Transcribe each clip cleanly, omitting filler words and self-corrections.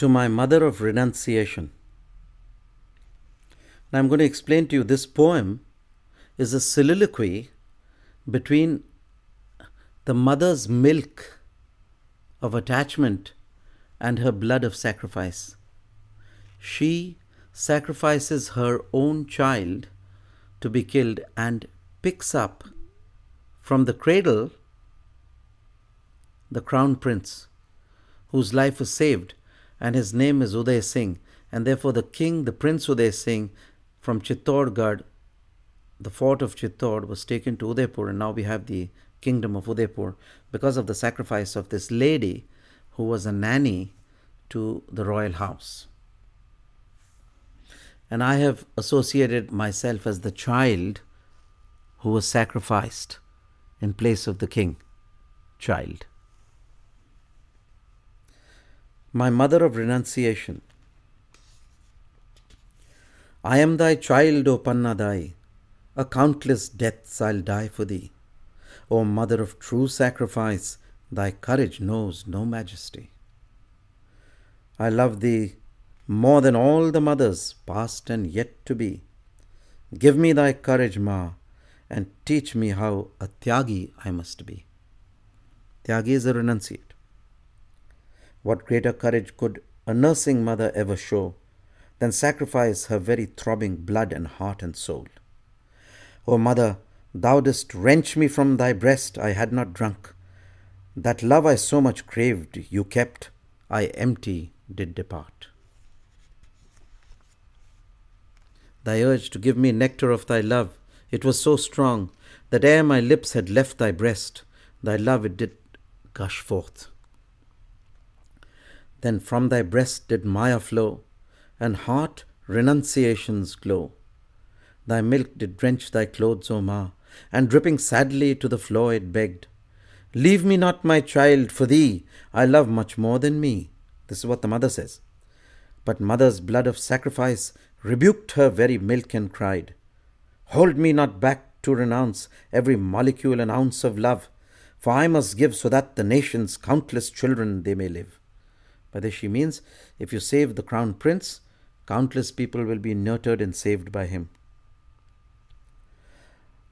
To my mother of renunciation. Now I'm going to explain to you, this poem is a soliloquy between the mother's milk of attachment and her blood of sacrifice. She sacrifices her own child to be killed and picks up from the cradle the crown prince, whose life was saved, and his name is Uday Singh. And therefore the king, the Prince Uday Singh from Chittorgarh, the fort of Chittor, was taken to Udaipur, and now we have the kingdom of Udaipur because of the sacrifice of this lady who was a nanny to the royal house. And I have associated myself as the child who was sacrificed in place of the king child. My mother of renunciation. I am thy child, O Pannadai. A countless deaths I'll die for thee. O mother of true sacrifice, thy courage knows no majesty. I love thee more than all the mothers, past and yet to be. Give me thy courage, Ma, and teach me how a Tyagi I must be. Tyagi is a renunciate. What greater courage could a nursing mother ever show than sacrifice her very throbbing blood and heart and soul? O mother, thou didst wrench me from thy breast, I had not drunk. That love I so much craved, you kept, I empty did depart. Thy urge to give me nectar of thy love, it was so strong, that ere my lips had left thy breast, thy love it did gush forth. Then from thy breast did Maya flow, and heart renunciation's glow. Thy milk did drench thy clothes, O Ma, and dripping sadly to the floor it begged, Leave me not, my child, for thee I love much more than me. This is what the mother says. But mother's blood of sacrifice rebuked her very milk and cried, Hold me not back to renounce every molecule and ounce of love, for I must give so that the nation's countless children they may live. By this she means, if you save the crown prince, countless people will be nurtured and saved by him.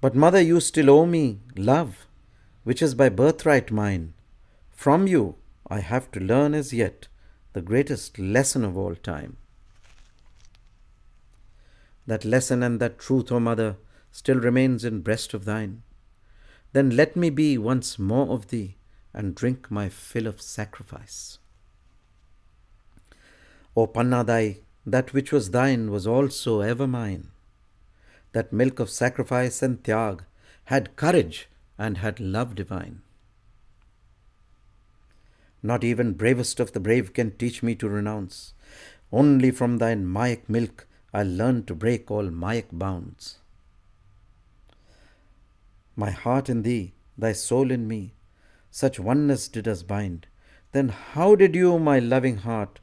But mother, you still owe me love, which is by birthright mine. From you I have to learn as yet the greatest lesson of all time. That lesson and that truth, O mother, still remains in breast of thine. Then let me be once more of thee, and drink my fill of sacrifice. O Pannadai, that which was thine was also ever mine. That milk of sacrifice and tyag had courage and had love divine. Not even bravest of the brave can teach me to renounce. Only from thine Mayak milk I'll learn to break all Mayak bounds. My heart in thee, thy soul in me, such oneness did us bind. Then how did you, my loving heart,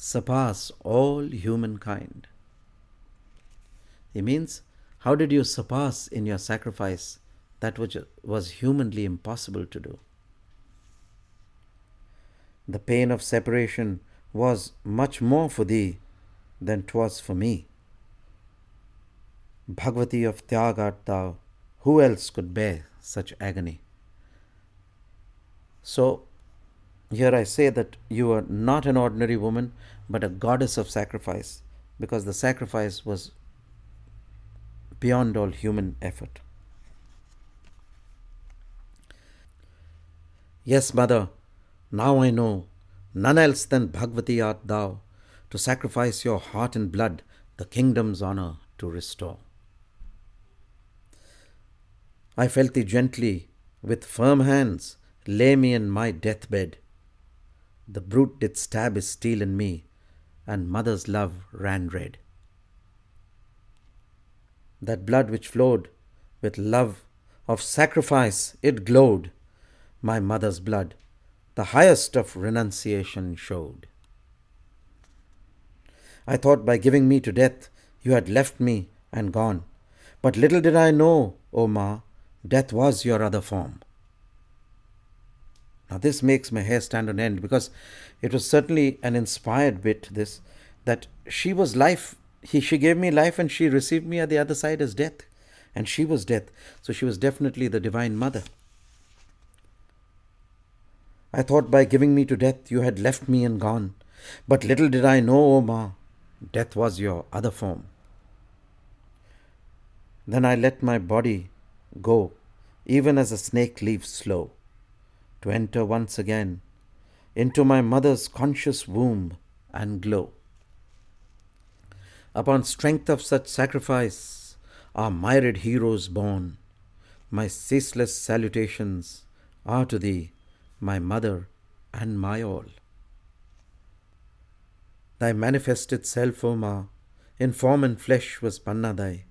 surpass all humankind? He means, how did you surpass in your sacrifice that which was humanly impossible to do? The pain of separation was much more for thee than 'twas for me. Bhagavati of Tyag art thou, who else could bear such agony? So, here I say that you are not an ordinary woman, but a goddess of sacrifice, because the sacrifice was beyond all human effort. Yes, mother, now I know, none else than Bhagavati art thou, to sacrifice your heart and blood, the kingdom's honor to restore. I felt thee gently, with firm hands, lay me in my deathbed. The brute did stab his steel in me, and mother's love ran red. That blood which flowed with love of sacrifice, it glowed. My mother's blood, the highest of renunciation showed. I thought by giving me to death, you had left me and gone. But little did I know, O Ma, death was your other form. Now this makes my hair stand on end, because it was certainly an inspired bit, this, that she was life. She gave me life and she received me at the other side as death. And she was death. So she was definitely the Divine Mother. I thought by giving me to death you had left me and gone. But little did I know, O Ma, death was your other form. Then I let my body go, even as a snake leaves slow, to enter once again into my mother's conscious womb and glow. Upon strength of such sacrifice are myriad heroes born. My ceaseless salutations are to thee, my mother and my all. Thy manifested self, O Ma, in form and flesh was Pannadai.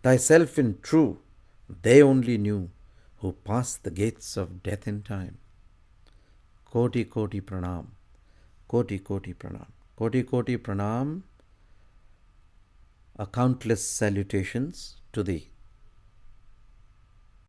Thyself in true, they only knew, who passed the gates of death in time. Koti Koti Pranam, Koti Koti Pranam, Koti Koti Pranam, a countless salutations to thee.